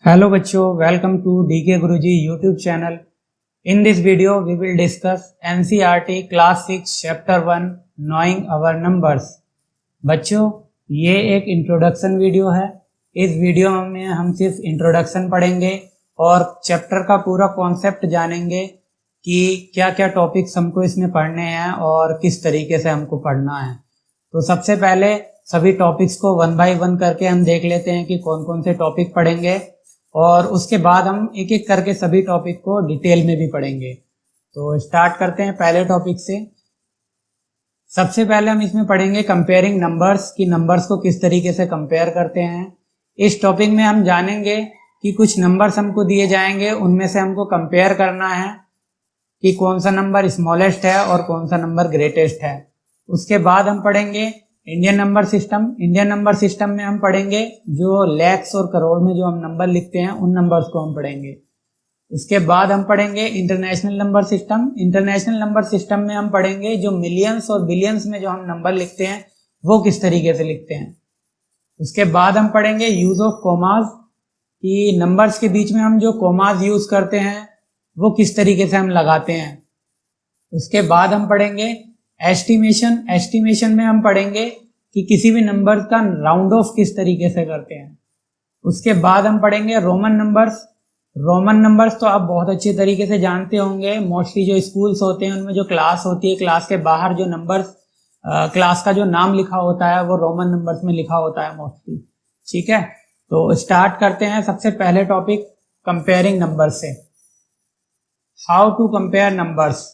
Hello बच्चों, welcome to DK Guruji YouTube channel. In this video we will discuss NCERT class 6 chapter 1 knowing our numbers. बच्चों, ये एक introduction video है। इस video में हम सिर्फ इंट्रोडक्शन पढ़ेंगे और चैप्टर का पूरा कॉन्सेप्ट जानेंगे कि क्या क्या टॉपिक्स हमको इसमें पढ़ने हैं और किस तरीके से हमको पढ़ना है। तो सबसे पहले सभी टॉपिक्स को वन बाय वन करके हम देख लेते हैं कि कौन कौन से टॉपिक पढ़ेंगे और उसके बाद हम एक एक करके सभी टॉपिक को डिटेल में भी पढ़ेंगे। तो स्टार्ट करते हैं पहले टॉपिक से। सबसे पहले हम इसमें पढ़ेंगे कंपेयरिंग नंबर्स, कि नंबर्स को किस तरीके से कंपेयर करते हैं। इस टॉपिक में हम जानेंगे कि कुछ नंबर्स हमको दिए जाएंगे, उनमें से हमको कंपेयर करना है कि कौन सा नंबर स्मॉलेस्ट है और कौन सा नंबर ग्रेटेस्ट है। उसके बाद हम पढ़ेंगे Indian number system. Indian number system में हम पढ़ेंगे जो लैक्स और करोड़ में जो हम नंबर लिखते हैं उन नंबर्स को हम पढ़ेंगे। इसके बाद हम पढ़ेंगे international number system. International number system में हम पढ़ेंगे जो मिलियंस और बिलियंस में जो हम नंबर लिखते हैं वो किस तरीके से लिखते हैं। उसके बाद हम पढ़ेंगे यूज ऑफ कोमाज, कि नंबर्स के बीच में हम जो कोमाज यूज करते हैं वो किस तरीके से हम लगाते हैं। उसके बाद हम पढ़ेंगे एस्टिमेशन। एस्टिमेशन में हम पढ़ेंगे कि किसी भी नंबर का राउंड ऑफ किस तरीके से करते हैं। उसके बाद हम पढ़ेंगे रोमन नंबर्स। रोमन नंबर्स तो आप बहुत अच्छे तरीके से जानते होंगे। मोस्टली जो स्कूल्स होते हैं उनमें जो क्लास होती है, क्लास के बाहर जो नंबर्स क्लास का जो नाम लिखा होता है वो रोमन नंबर्स में लिखा होता है मोस्टली। ठीक है, तो स्टार्ट करते हैं सबसे पहले टॉपिक कंपेयरिंग नंबर से। How to compare numbers.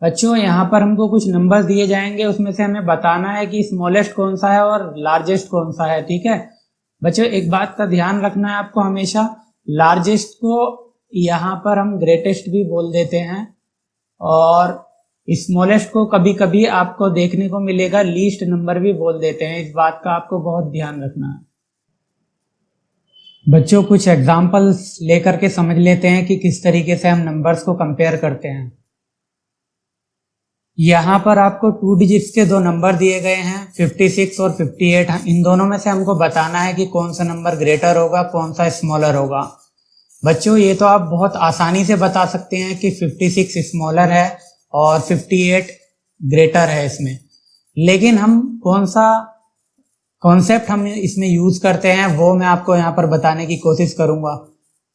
बच्चों, यहाँ पर हमको कुछ नंबर्स दिए जाएंगे, उसमें से हमें बताना है कि स्मॉलेस्ट कौन सा है और लार्जेस्ट कौन सा है। ठीक है बच्चों, एक बात का ध्यान रखना है आपको, हमेशा लार्जेस्ट को यहाँ पर हम ग्रेटेस्ट भी बोल देते हैं और स्मॉलेस्ट को कभी कभी आपको देखने को मिलेगा लीस्ट नंबर भी बोल देते हैं। इस बात का आपको बहुत ध्यान रखना है। बच्चों, कुछ एग्जाम्पल्स लेकर के समझ लेते हैं कि किस तरीके से हम नंबर्स को कंपेयर करते हैं। यहाँ पर आपको 2 डिजिट्स के दो नंबर दिए गए हैं 56 और 58। इन दोनों में से हमको बताना है कि कौन सा नंबर ग्रेटर होगा, कौन सा स्मॉलर होगा। बच्चों, ये तो आप बहुत आसानी से बता सकते हैं कि 56 स्मॉलर है और 58 ग्रेटर है इसमें, लेकिन हम कौन सा कॉन्सेप्ट हम इसमें यूज करते हैं वो मैं आपको यहाँ पर बताने की कोशिश करूंगा।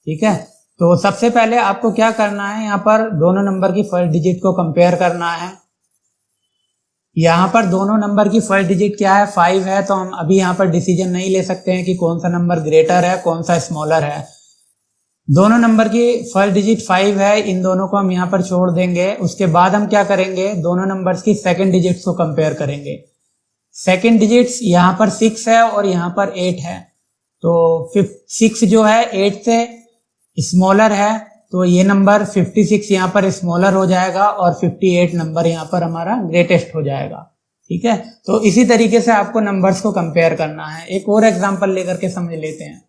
ठीक है, तो सबसे पहले आपको क्या करना है, यहाँ पर दोनों नंबर की फर्स्ट डिजिट को कंपेयर करना है। यहाँ पर दोनों नंबर की फर्स्ट डिजिट क्या है, 5 है, तो हम अभी यहाँ पर डिसीजन नहीं ले सकते हैं कि कौन सा नंबर ग्रेटर है कौन सा स्मॉलर है। दोनों नंबर की फर्स्ट डिजिट 5 है, इन दोनों को हम यहाँ पर छोड़ देंगे। उसके बाद हम क्या करेंगे, दोनों नंबर्स की सेकंड डिजिट्स को कंपेयर करेंगे। सेकंड डिजिट्स यहाँ पर 6 है और यहाँ पर 8 है, तो 6 जो है 8 से स्मॉलर है, तो ये नंबर 56 यहाँ पर स्मॉलर हो जाएगा और 58 नंबर यहाँ पर हमारा ग्रेटेस्ट हो जाएगा। ठीक है, तो इसी तरीके से आपको नंबर्स को कंपेयर करना है। एक और एग्जांपल लेकर के समझ लेते हैं।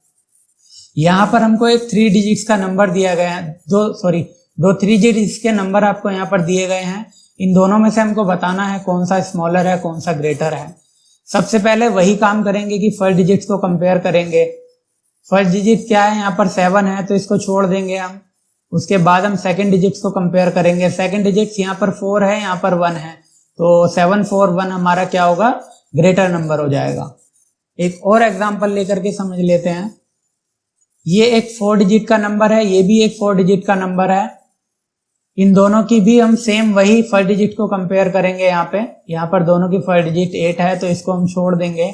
यहाँ पर हमको एक 3 डिजिट्स का नंबर दिया गया है, दो 3 डिजिट्स के नंबर आपको यहाँ पर दिए गए हैं। इन दोनों में से हमको बताना है कौन सा स्मॉलर है कौन सा ग्रेटर है। सबसे पहले वही काम करेंगे कि फर्स्ट डिजिट्स को कंपेयर करेंगे। फर्स्ट डिजिट क्या है, यहाँ पर 7 है, तो इसको छोड़ देंगे हम। उसके बाद हम सेकंड डिजिट्स को कंपेयर करेंगे। सेकंड डिजिट्स यहाँ पर 4 है, यहाँ पर 1 है, तो 7 4 1 हमारा क्या होगा, ग्रेटर नंबर हो जाएगा। एक और एग्जांपल लेकर के समझ लेते हैं। ये एक 4 डिजिट का नंबर है, ये भी एक 4 डिजिट का नंबर है। इन दोनों की भी हम सेम वही फर्स्ट डिजिट को कंपेयर करेंगे। यहाँ पर दोनों की फर्स्ट डिजिट 8 है, तो इसको हम छोड़ देंगे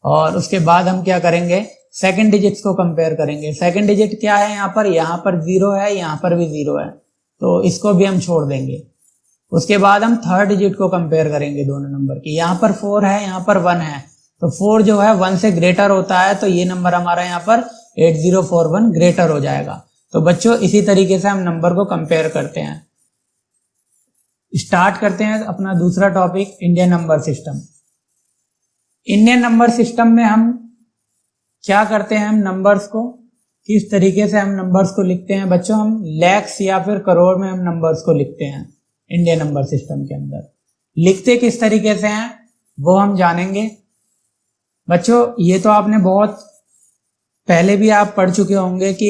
और उसके बाद हम क्या करेंगे, सेकंड डिजिट्स को कंपेयर करेंगे। सेकंड डिजिट क्या है, यहाँ पर 0 है, यहाँ पर भी 0 है, तो इसको भी हम छोड़ देंगे। उसके बाद हम थर्ड डिजिट को कंपेयर करेंगे दोनों नंबर की। यहाँ पर 4 है, यहाँ पर 1 है, तो 4 जो है 1 से ग्रेटर होता है, तो ये नंबर हमारा यहाँ पर 8041 ग्रेटर हो जाएगा। तो बच्चों, इसी तरीके से हम नंबर को कंपेयर करते हैं। स्टार्ट करते हैं अपना दूसरा topic, Indian number system. Indian number system में हम क्या करते हैं, हम नंबर्स को किस तरीके से हम नंबर्स को लिखते हैं। बच्चों, हम लैक्स या फिर करोड़ में हम नंबर्स को लिखते हैं। इंडियन नंबर सिस्टम के अंदर लिखते किस तरीके से हैं वो हम जानेंगे। बच्चों, ये तो आपने बहुत पहले भी आप पढ़ चुके होंगे कि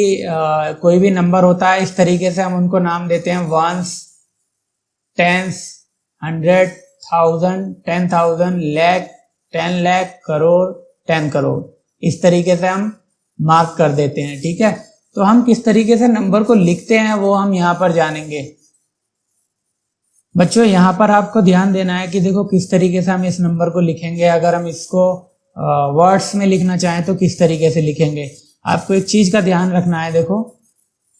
कोई भी नंबर होता है इस तरीके से हम उनको नाम देते हैं वंस, टेंस, 100, 1000, 10,000, लाख, 10 लाख, करोड़, 10 करोड़। इस तरीके से हम मार्क कर देते हैं। ठीक है, तो हम किस तरीके से नंबर को लिखते हैं वो हम यहाँ पर जानेंगे। बच्चों यहाँ पर आपको ध्यान देना है कि देखो किस तरीके से हम इस नंबर को लिखेंगे। अगर हम इसको वर्ड्स में लिखना चाहें तो किस तरीके से लिखेंगे। आपको एक चीज का ध्यान रखना है, देखो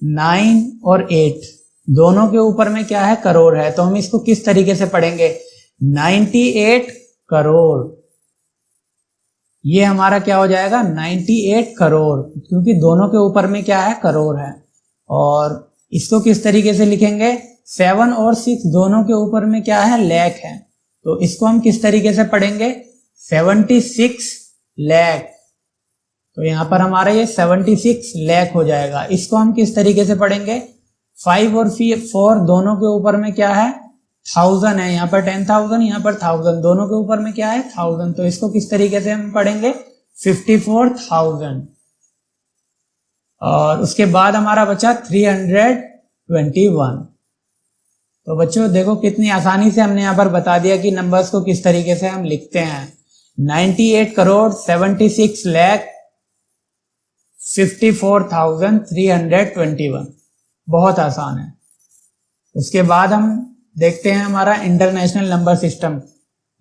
9 और 8 दोनों के ऊपर में क्या है, करोड़ है। तो हम इसको किस तरीके से पढ़ेंगे, 98 करोड़। ये हमारा क्या हो जाएगा, 98 करोड़, क्योंकि दोनों के ऊपर में क्या है, करोड़ है। और इसको किस तरीके से लिखेंगे, 7 और 6 दोनों के ऊपर में क्या है, लाख है। तो इसको हम किस तरीके से पढ़ेंगे, 76 लाख। तो यहां पर हमारा ये 76 लाख हो जाएगा। इसको हम किस तरीके से पढ़ेंगे, 5 और 4 दोनों के ऊपर में क्या है, 1000 है। यहाँ पर 10,000, यहाँ पर 1000, दोनों के ऊपर में क्या है, 1000। तो इसको किस तरीके से हम पढ़ेंगे, 54,000। और उसके बाद हमारा बचा 321। तो बच्चों देखो कितनी आसानी से हमने यहाँ पर बता दिया कि नंबर्स को किस तरीके से हम लिखते हैं। 98 करोड़, 76 लाख, 54,321। बहुत आसान है। उसके बाद हम देखते हैं हमारा इंटरनेशनल नंबर सिस्टम,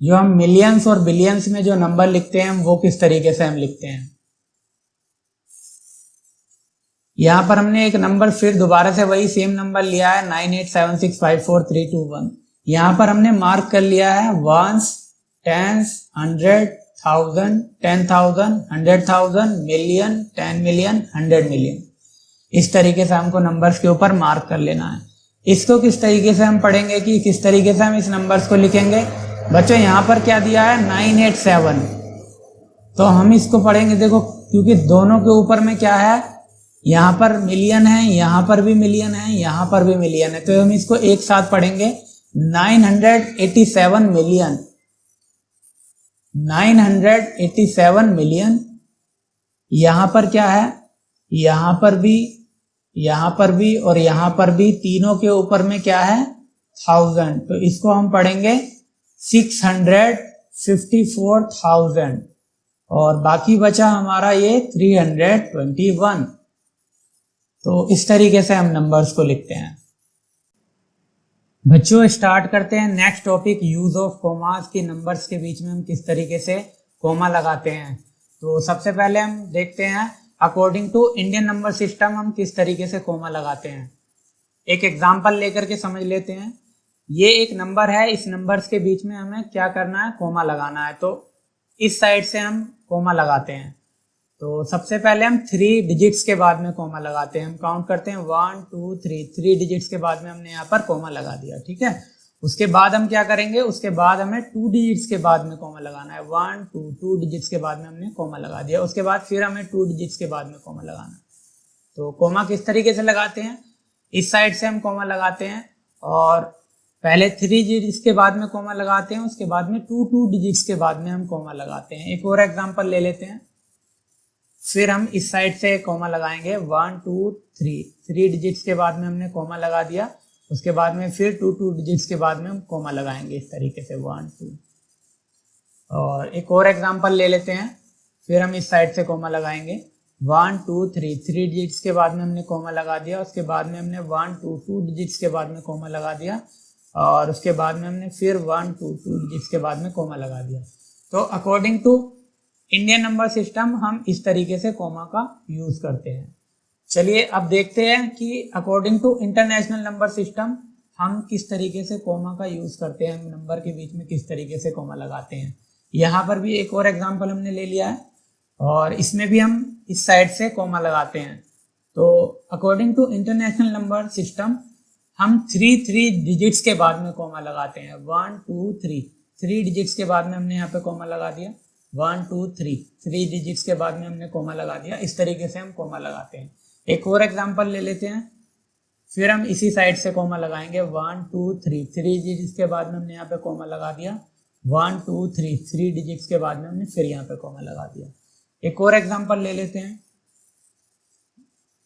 जो हम मिलियंस और बिलियंस में जो नंबर लिखते हैं वो किस तरीके से हम लिखते हैं। यहां पर हमने एक नंबर फिर दोबारा से वही सेम नंबर लिया है, 987654,321। यहां पर हमने मार्क कर लिया है ones, tens, 100, 1000, 10,000, 100,000, million, 10 million, 100 million. इस तरीके से हमको नंबर्स के ऊपर मार्क कर लेना है। इसको किस तरीके से हम पढ़ेंगे कि किस तरीके से हम इस नंबर्स को लिखेंगे। बच्चों यहाँ पर क्या दिया है, 987। तो हम इसको पढ़ेंगे, देखो क्योंकि दोनों के ऊपर में क्या है, यहाँ पर मिलियन है, यहाँ पर भी मिलियन है, यहाँ पर भी मिलियन है। तो हम इसको एक साथ पढ़ेंगे, 987 मिलियन, 987 मिलियन। यहाँ पर क्या है, यहाँ पर भी, यहाँ पर भी और यहाँ पर भी, तीनों के ऊपर में क्या है, 1000। तो इसको हम पढ़ेंगे 654,000। और बाकी बचा हमारा ये 321। तो इस तरीके से हम नंबर्स को लिखते हैं। बच्चों स्टार्ट करते हैं next topic, use of commas, की नंबर्स के बीच में हम किस तरीके से कोमा लगाते हैं। तो सबसे पहले हम देखते हैं according to Indian number system हम किस तरीके से कोमा लगाते हैं। एक एग्जांपल लेकर के समझ लेते हैं। ये एक नंबर है, इस नंबर्स के बीच में हमें क्या करना है, कोमा लगाना है। तो इस साइड से हम कोमा लगाते हैं। तो सबसे पहले हम 3 डिजिट्स के बाद में कोमा लगाते हैं। हम काउंट करते हैं 1 2 3, 3 डिजिट्स के बाद में हमने यहाँ पर कोमा लगा दिया। ठीक है, उसके बाद हम क्या करेंगे, उसके बाद हमें 2 डिजिट्स के बाद में कोमा लगाना है। 1 2, 2 डिजिट्स के बाद में हमने कोमा लगा दिया। उसके बाद फिर हमें 2 डिजिट्स के बाद में कोमा लगाना है। तो कोमा किस तरीके से लगाते हैं, इस साइड से हम कोमा लगाते हैं और पहले 3 डिजिट्स के बाद में कोमा लगाते हैं, उसके बाद में 2 डिजिट्स के बाद में हम कोमा लगाते हैं। एक और एग्जांपल ले लेते हैं। फिर हम इस साइड से कोमा लगाएंगे 1 2 3, 3 डिजिट्स के बाद में हमने कोमा लगा दिया। उसके बाद में फिर 2 डिजिट्स के बाद में हम कोमा लगाएंगे इस तरीके से 1 2। और एक और एग्जांपल ले लेते हैं। फिर हम इस साइड से कोमा लगाएंगे 1 2 3, 3 डिजिट्स के बाद में हमने कोमा लगा दिया। उसके बाद में हमने 1 2, 2 डिजिट्स के बाद में कोमा लगा दिया। और उसके बाद में हमने फिर 1 2, 2 डिजिट्स के बाद में कोमा लगा दिया। तो according to Indian number system हम इस तरीके से कोमा का यूज करते हैं। चलिए अब देखते हैं कि according to international number system हम किस तरीके से कोमा का यूज करते हैं, नंबर के बीच में किस तरीके से कोमा लगाते हैं। यहाँ पर भी एक और एग्जांपल हमने ले लिया है और इसमें भी हम इस साइड से कोमा लगाते हैं। तो according to international number system हम 3 डिजिट्स के बाद में कोमा लगाते हैं। 1 2 3, 3 डिजिट्स के बाद में हमने यहाँ पे कोमा लगा दिया। 1 2 3, 3 डिजिट्स के बाद में हमने कोमा लगा दिया। इस तरीके से हम कोमा लगाते हैं। एक और एग्जांपल ले लेते हैं। फिर हम इसी साइड से कोमा लगाएंगे 1 2 3, 3 डिजिट्स के बाद में हमने यहाँ पे कोमा लगा दिया। 1 2 3, 3 डिजिट्स के बाद में हमने फिर यहाँ पे कोमा लगा दिया। एक और एग्जांपल ले लेते हैं।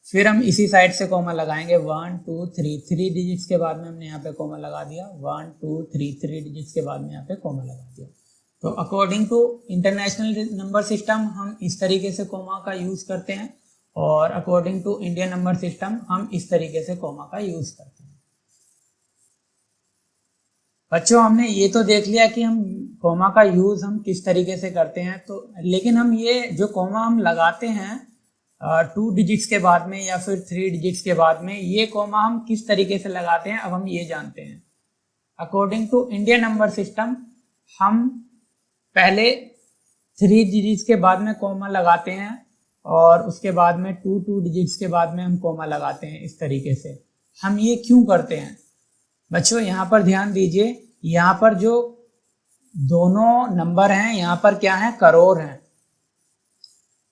फिर हम इसी साइड से कॉमा लगाएंगे 1 2 3, 3 डिजिट्स के बाद में हमने यहाँ पे कॉमा लगा दिया, 1 2 3, 3 डिजिट्स के बाद में यहाँ पे कॉमा लगा दिया। तो according to international number system हम इस तरीके से कॉमा का यूज करते हैं और according to Indian number system हम इस तरीके से कॉमा का यूज करते हैं। बच्चों हमने ये तो देख लिया कि हम कॉमा का यूज हम किस तरीके से करते हैं, तो लेकिन हम ये जो कॉमा हम लगाते हैं 2 डिजिट्स के बाद में या फिर 3 डिजिट्स के बाद में, ये कॉमा हम किस तरीके से लगाते हैं अब हम ये जानते हैं। According to Indian number system हम पहले 3 डिजिट्स के बाद में कॉमा लगाते हैं और उसके बाद में 2 डिजिट्स के बाद में हम कॉमा लगाते हैं इस तरीके से। हम ये क्यों करते हैं बच्चों, यहाँ पर ध्यान दीजिए, यहाँ पर जो दोनों नंबर हैं यहाँ पर क्या है, करोड़ हैं,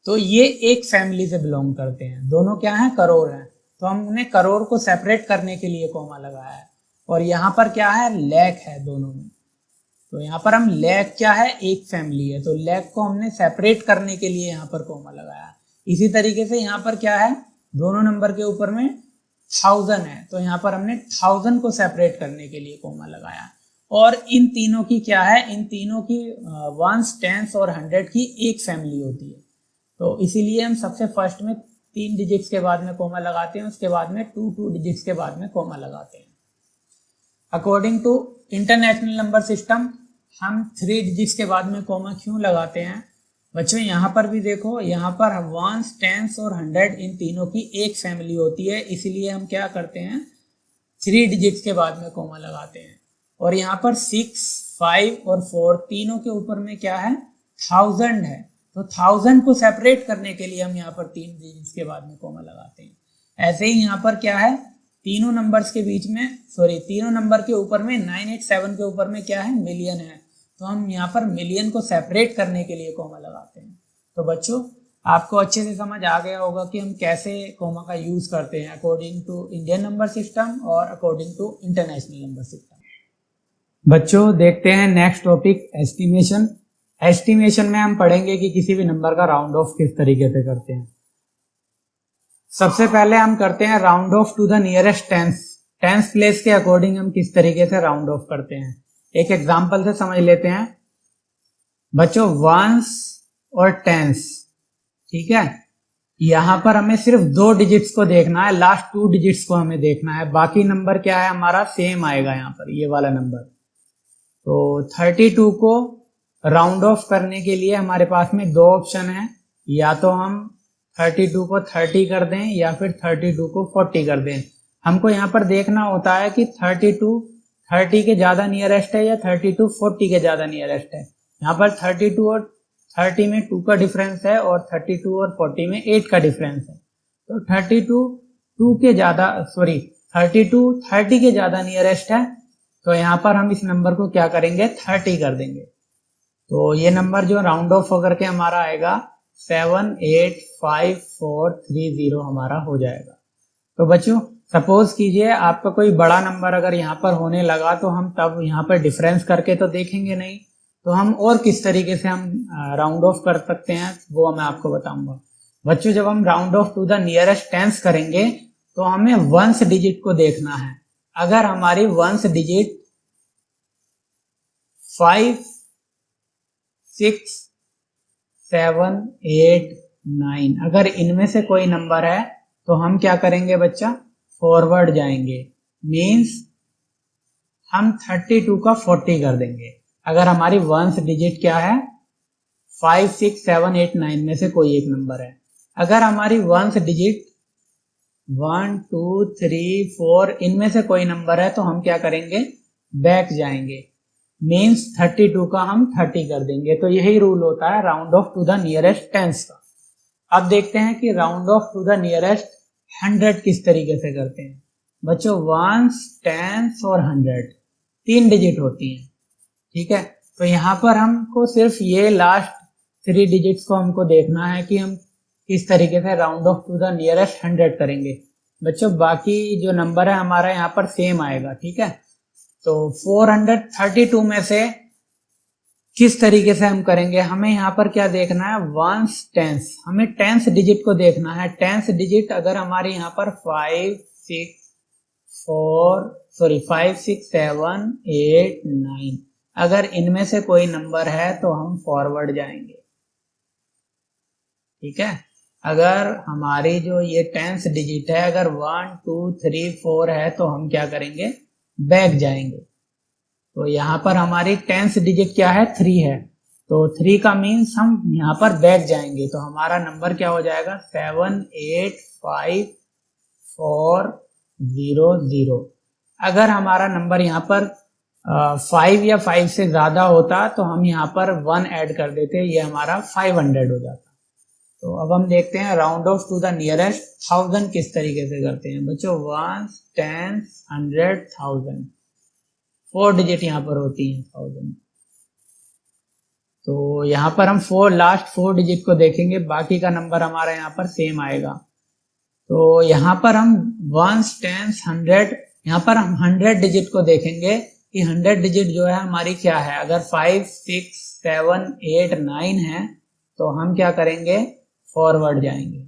तो ये एक फैमिली से बिलोंग करते हैं, दोनों क्या हैं, करोड़ हैं, तो हमने करोड़ को सेपरेट करने के लिए कॉमा लगाया है। और यहाँ पर क्या है, लैख है दोनों में, तो यहाँ पर हम लैख क्या है, एक फैमिली है, तो लैख को हमने सेपरेट करने के लिए यहाँ पर कॉमा लगाया। इसी तरीके से यहाँ पर क्या है, दोनों नंबर के ऊपर में 1000 है, तो यहाँ पर हमने 1000 को सेपरेट करने के लिए कॉमा लगाया। और इन तीनों की क्या है, इन तीनों की वंस, टेंस और 100 की एक फैमिली होती है, तो इसीलिए हम सबसे फर्स्ट में 3 डिजिट्स के बाद में कॉमा लगाते हैं, उसके बाद में 2 डिजिट्स के बाद में कॉमा लगाते हैं। According to international number system हम 3 डिजिट्स के बाद में कॉमा क्यों लगाते हैं बच्चों, यहाँ पर भी देखो, यहाँ पर वंस, टेंस और 100 इन तीनों की एक फैमिली होती है, इसीलिए हम क्या करते हैं, 3 डिजिट्स के बाद में कॉमा लगाते हैं। और यहाँ पर 6, 5 और 4 तीनों के ऊपर में क्या है, 1000 है, तो 1000 को सेपरेट करने के लिए हम यहाँ पर 3 डिजिट्स के बाद में कॉमा लगाते हैं। ऐसे ही यहाँ पर क्या है, तीनों नंबर्स के बीच में, तीनों नंबर के ऊपर में 987 के ऊपर में क्या है, मिलियन है, तो हम यहाँ पर मिलियन को सेपरेट करने के लिए कॉमा लगाते हैं। तो बच्चों आपको अच्छे से समझ आ गया होगा कि हम कैसे कॉमा का यूज करते हैं according to Indian number system और according to international number system. बच्चों देखते हैं नेक्स्ट टॉपिक, एस्टिमेशन। एस्टिमेशन में हम पढ़ेंगे कि किसी भी नंबर का राउंड ऑफ किस तरीके से करते हैं। सबसे पहले हम करते हैं round off to the nearest tens place के अकॉर्डिंग हम किस तरीके से राउंड ऑफ करते हैं। एक एग्जांपल से समझ लेते हैं बच्चों, वंस और टेंस, ठीक है, यहां पर हमें सिर्फ 2 डिजिट्स को देखना है, लास्ट 2 डिजिट्स को हमें देखना है, बाकी नंबर क्या है हमारा सेम आएगा यहाँ पर, ये वाला नंबर। तो 32 को राउंड ऑफ करने के लिए हमारे पास में 2 ऑप्शन है, या तो हम 32 को 30 कर दें या फिर 32 को 40 कर दें। हमको यहाँ पर देखना होता है कि 32 30 के ज्यादा नियरेस्ट है या 32 40 के ज्यादा नियरेस्ट है। यहाँ पर 32 और 30 में 2 का डिफरेंस है और 32 और 40 में 8 का डिफरेंस है, तो 32 30 के ज्यादा नियरेस्ट है, तो यहाँ पर हम इस नंबर को क्या करेंगे, 30 कर देंगे। तो ये नंबर जो राउंड ऑफ होकर के हमारा आएगा 785,430 हमारा हो जाएगा। तो बच्चों सपोज कीजिए आपका कोई बड़ा नंबर अगर यहाँ पर होने लगा, तो हम तब यहाँ पर डिफरेंस करके तो देखेंगे नहीं, तो हम और किस तरीके से हम राउंड ऑफ कर सकते हैं वो मैं आपको बताऊंगा। बच्चों जब हम round off to the nearest tens करेंगे तो हमें वंस डिजिट को देखना है। अगर हमारी वंस डिजिट 5, 6, 7, 8, 9 अगर इनमें से कोई नंबर है तो हम क्या करेंगे बच्चा, फॉरवर्ड जाएंगे, मीन्स हम 32 का 40 कर देंगे। अगर हमारी वंस डिजिट क्या है, 5, 6, 7, 8, 9 में से कोई एक नंबर है। अगर हमारी वंस डिजिट 1, 2, 3, 4 इनमें से कोई नंबर है तो हम क्या करेंगे, बैक जाएंगे, मीन्स 32 का हम 30 कर देंगे। तो यही रूल होता है round off to the nearest tens का। अब देखते हैं कि round off to the nearest 100 किस तरीके से करते हैं। बच्चों वंस, टेंस और 100 3 डिजिट होती हैं, ठीक है। तो यहाँ पर हमको सिर्फ ये लास्ट 3 डिजिट्स को हमको देखना है कि हम किस तरीके से round off to the nearest 100 करेंगे। बच्चों बाकी जो नंबर है हमारा यहाँ पर सेम आएगा, ठीक है। तो 432 में से किस तरीके से हम करेंगे, हमें यहाँ पर क्या देखना है, वंस टेंस, हमें टेंस डिजिट को देखना है। टेंस डिजिट अगर हमारे यहाँ पर 5 6 7 8 9, अगर इनमें से कोई नंबर है तो हम फॉरवर्ड जाएंगे। ठीक है, अगर हमारी जो ये टेंस डिजिट है अगर 1 2 3 4 है तो हम क्या करेंगे, बैक जाएंगे। तो यहाँ पर हमारी टेंस डिजिट क्या है, 3 है, तो 3 का मीन्स हम यहाँ पर बैक जाएंगे। तो हमारा नंबर क्या हो जाएगा, 7 8 5 4 0 0। अगर हमारा नंबर यहाँ पर 5 या 5 से ज्यादा होता तो हम यहाँ पर 1 ऐड कर देते, ये हमारा 500 हो जाता। तो अब हम देखते हैं round off to the nearest 1000 किस तरीके से करते हैं बच्चों। 1 10 100 1000, 4 डिजिट यहाँ पर होती हैं 1000। तो यहाँ पर हम लास्ट 4 डिजिट को देखेंगे, बाकी का नंबर हमारा यहाँ पर सेम आएगा। तो यहाँ पर हम 1 10 100, यहाँ पर हम 100 डिजिट को देखेंगे कि 100 डिजिट जो है हमारी क्या है। अगर 5 6 7 8 9 है तो हम क्या करेंगे, फॉरवर्ड जाएंगे।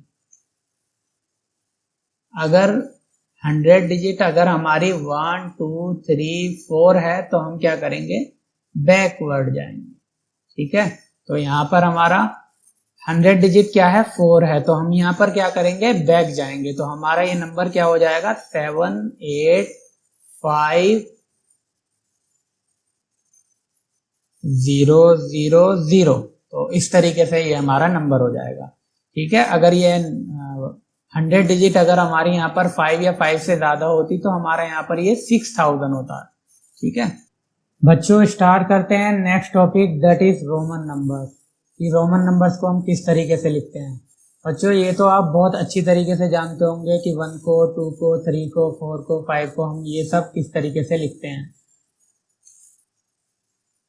अगर 100 डिजिट अगर हमारी 1 2 3 4 है तो हम क्या करेंगे, बैकवर्ड जाएंगे। ठीक है, तो यहाँ पर हमारा 100 डिजिट क्या है, 4 है, तो हम यहाँ पर क्या करेंगे, बैक जाएंगे। तो हमारा ये नंबर क्या हो जाएगा, 7 8 5 0 0 0। तो इस तरीके से ये हमारा नंबर हो जाएगा। ठीक है, अगर ये 100 डिजिट अगर हमारी यहाँ पर 5 या 5 से ज्यादा होती तो हमारा यहाँ पर ये 6000 होता। ठीक है बच्चों, स्टार्ट करते हैं next topic, that is Roman numbers. कि रोमन नंबर्स को हम किस तरीके से लिखते हैं। बच्चों ये तो आप बहुत अच्छी तरीके से जानते होंगे कि 1 को 2 को 3 को 4 को 5 को हम ये सब किस तरीके से लिखते हैं।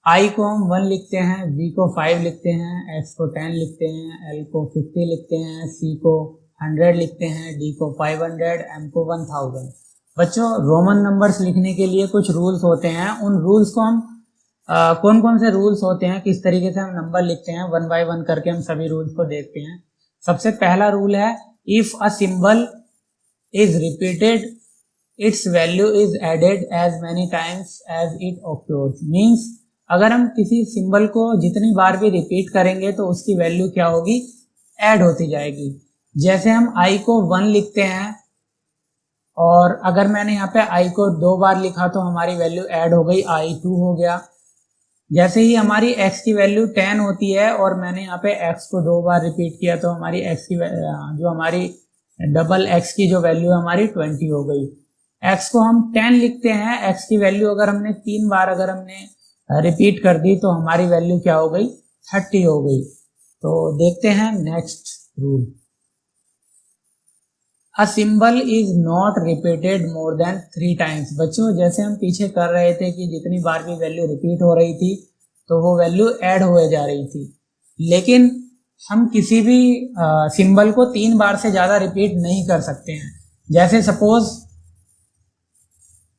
I को हम 1 लिखते हैं, V को 5 लिखते हैं, X को 10 लिखते हैं, L को 50 लिखते हैं, C को 100 लिखते हैं, D को 500, M को 1000। बच्चों रोमन नंबर्स लिखने के लिए कुछ रूल्स होते हैं, उन रूल्स को हम कौन कौन से रूल्स होते हैं, किस तरीके से हम नंबर लिखते हैं, 1 बाय 1 करके हम सभी रूल्स को देखते हैं। सबसे पहला रूल है, if a symbol is repeated its value is added as many times as it occurs. Means अगर हम किसी सिंबल को जितनी बार भी रिपीट करेंगे तो उसकी वैल्यू क्या होगी, ऐड होती जाएगी। जैसे हम I को 1 लिखते हैं और अगर मैंने यहाँ पे I को 2 बार लिखा तो हमारी वैल्यू ऐड हो गई, I2 हो गया। जैसे ही हमारी X की वैल्यू 10 होती है और मैंने यहाँ पे X को 2 बार रिपीट किया तो हमारी X की जो हमारी डबल X की जो वैल्यू है हमारी 20 हो गई। X को हम 10 लिखते हैं, X की वैल्यू अगर हमने 3 बार अगर हमने रिपीट कर दी तो हमारी वैल्यू क्या हो गई, 30 हो गई। तो देखते हैं next rule, a symbol is not repeated more than 3 times. बच्चों जैसे हम पीछे कर रहे थे कि जितनी बार भी वैल्यू रिपीट हो रही थी तो वो वैल्यू ऐड हो जा रही थी, लेकिन हम किसी भी सिंबल को 3 बार से ज्यादा रिपीट नहीं कर सकते हैं। जैसे सपोज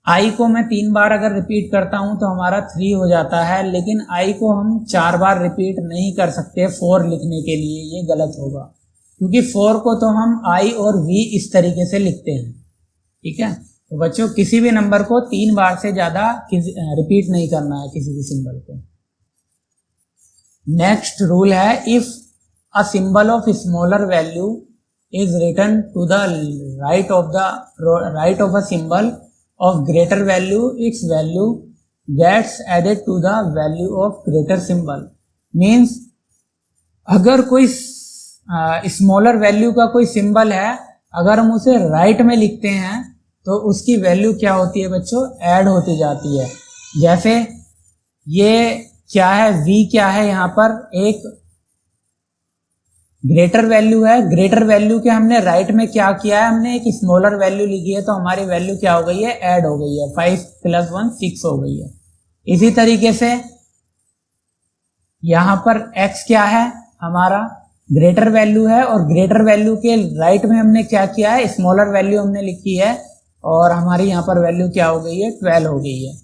I को मैं 3 बार अगर रिपीट करता हूं तो हमारा 3 हो जाता है, लेकिन I को हम 4 बार रिपीट नहीं कर सकते 4 लिखने के लिए, ये गलत होगा, क्योंकि 4 को तो हम I और V इस तरीके से लिखते हैं। ठीक है, तो बच्चों किसी भी नंबर को 3 बार से ज्यादा रिपीट नहीं करना है किसी भी सिंबल को। नेक्स्ट रूल है, if a symbol of smaller value is written to the right of a symbol of greater value, its value gets added to the value of greater symbol। means अगर कोई smaller value का कोई symbol है, अगर हम उसे right में लिखते हैं तो उसकी वैल्यू क्या होती है बच्चों, ऐड होती जाती है। जैसे ये क्या है, V क्या है, यहाँ पर एक ग्रेटर वैल्यू है, ग्रेटर वैल्यू के हमने राइट में क्या किया है, हमने एक स्मॉलर वैल्यू लिखी है तो हमारी वैल्यू क्या हो गई है, ऐड हो गई है, 5 + 1 6 हो गई है। इसी तरीके से यहाँ पर X क्या है, हमारा ग्रेटर वैल्यू है और ग्रेटर वैल्यू के राइट में हमने क्या किया है, स्मॉलर वैल्यू हमने लिखी है और हमारी यहाँ पर वैल्यू क्या हो गई है, 12 हो गई है।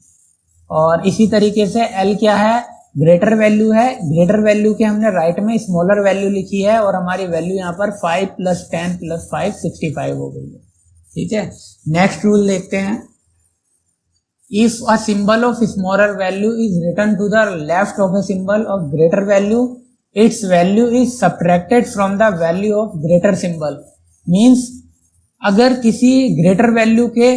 और इसी तरीके से L क्या है, ग्रेटर वैल्यू है, ग्रेटर वैल्यू के हमने राइट में स्मॉलर वैल्यू लिखी है और हमारी वैल्यू यहाँ पर 5 + 10 + 5 65 हो गई है। ठीक है, नेक्स्ट रूल देखते हैं। If a symbol of smaller value is written to the left of a symbol of greater value, its value is subtracted from the value of greater symbol। Means अगर किसी ग्रेटर वैल्यू के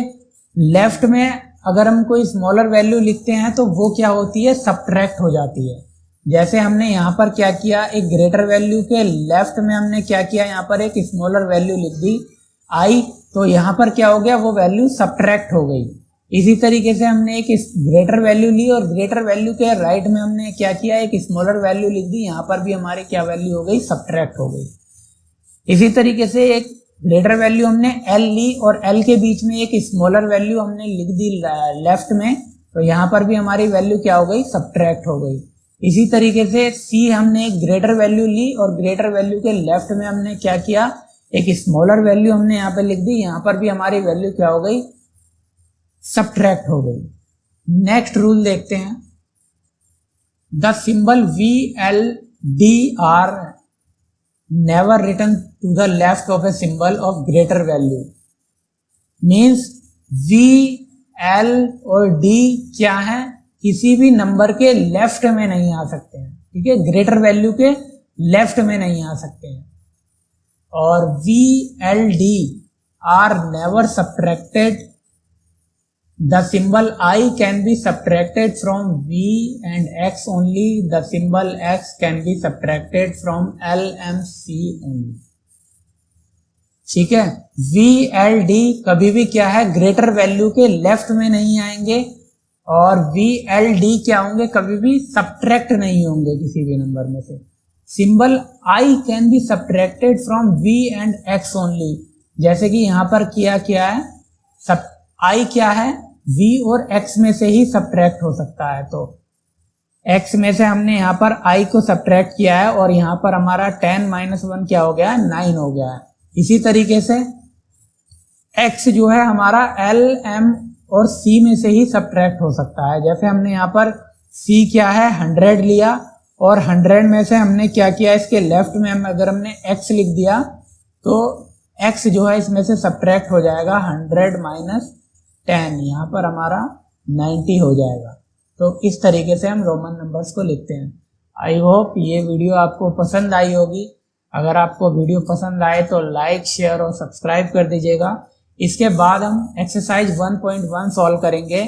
left में अगर हम कोई smaller value लिखते हैं तो वो क्या होती है, सब्ट्रैक्ट हो जाती है। जैसे हमने यहाँ पर क्या किया, एक ग्रेटर वैल्यू के लेफ्ट में हमने क्या किया, यहाँ पर एक स्मॉलर वैल्यू लिख दी i, तो यहाँ पर क्या हो गया, वो वैल्यू सब्ट्रैक्ट हो गई। इसी तरीके से हमने एक ग्रेटर वैल्यू ली और ग्रेटर वैल्यू के राइट में हमने क्या किया, एक स्मॉलर वैल्यू लिख दी, यहाँ पर भी हमारी क्या वैल्यू हो गई, सब्ट्रैक्ट हो गई। इसी तरीके से एक ग्रेटर वैल्यू हमने L ली और L के बीच में एक स्मॉलर वैल्यू हमने लिख दी लेफ्ट में, तो यहाँ पर भी हमारी वैल्यू क्या हो गई, सब्ट्रैक्ट हो गई। इसी तरीके से C हमने एक ग्रेटर वैल्यू ली और ग्रेटर वैल्यू के लेफ्ट में हमने क्या किया, एक स्मॉलर वैल्यू हमने यहाँ पे लिख दी, यहाँ पर भी हमारी वैल्यू क्या हो गई, सब्ट्रैक्ट हो गई। नेक्स्ट रूल देखते हैं। The symbol VLDR never written to the left of a symbol of greater value। Means V, L और D क्या है, किसी भी नंबर के लेफ्ट में नहीं आ सकते हैं। ठीक है, ग्रेटर वैल्यू के लेफ्ट में नहीं आ सकते हैं। और VLD are never subtracted. The symbol I can be subtracted from V and X only. The symbol X can be subtracted from L and C only। ठीक है, VLD कभी भी क्या है, ग्रेटर वैल्यू के लेफ्ट में नहीं आएंगे और VLD क्या होंगे, कभी भी सब्ट्रैक्ट नहीं होंगे किसी भी नंबर में से। Symbol I can be subtracted from V and X only। जैसे कि यहाँ पर क्या क्या है, I क्या है, V और X में से ही सब्ट्रैक्ट हो सकता है। तो X में से हमने यहाँ पर I को सब्ट्रैक्ट किया है और यहाँ पर हमारा 10 - 1 क्या हो गया, 9 हो गया है। इसी तरीके से X जो है हमारा L, M और C में से ही सब्ट्रैक्ट हो सकता है। जैसे हमने यहाँ पर C क्या है, 100 लिया और 100 में से हमने क्या किया, इसके लेफ्ट में अगर हमने X लिख दिया तो X जो है इसमें से सब्ट्रैक्ट हो जाएगा 100 - 10, यहाँ पर हमारा 90 हो जाएगा। तो इस तरीके से हम रोमन नंबर्स को लिखते हैं। आई होप ये वीडियो आपको पसंद आई होगी। अगर आपको वीडियो पसंद आए तो लाइक, शेयर और सब्सक्राइब कर दीजिएगा। इसके बाद हम एक्सरसाइज 1.1 सॉल्व करेंगे।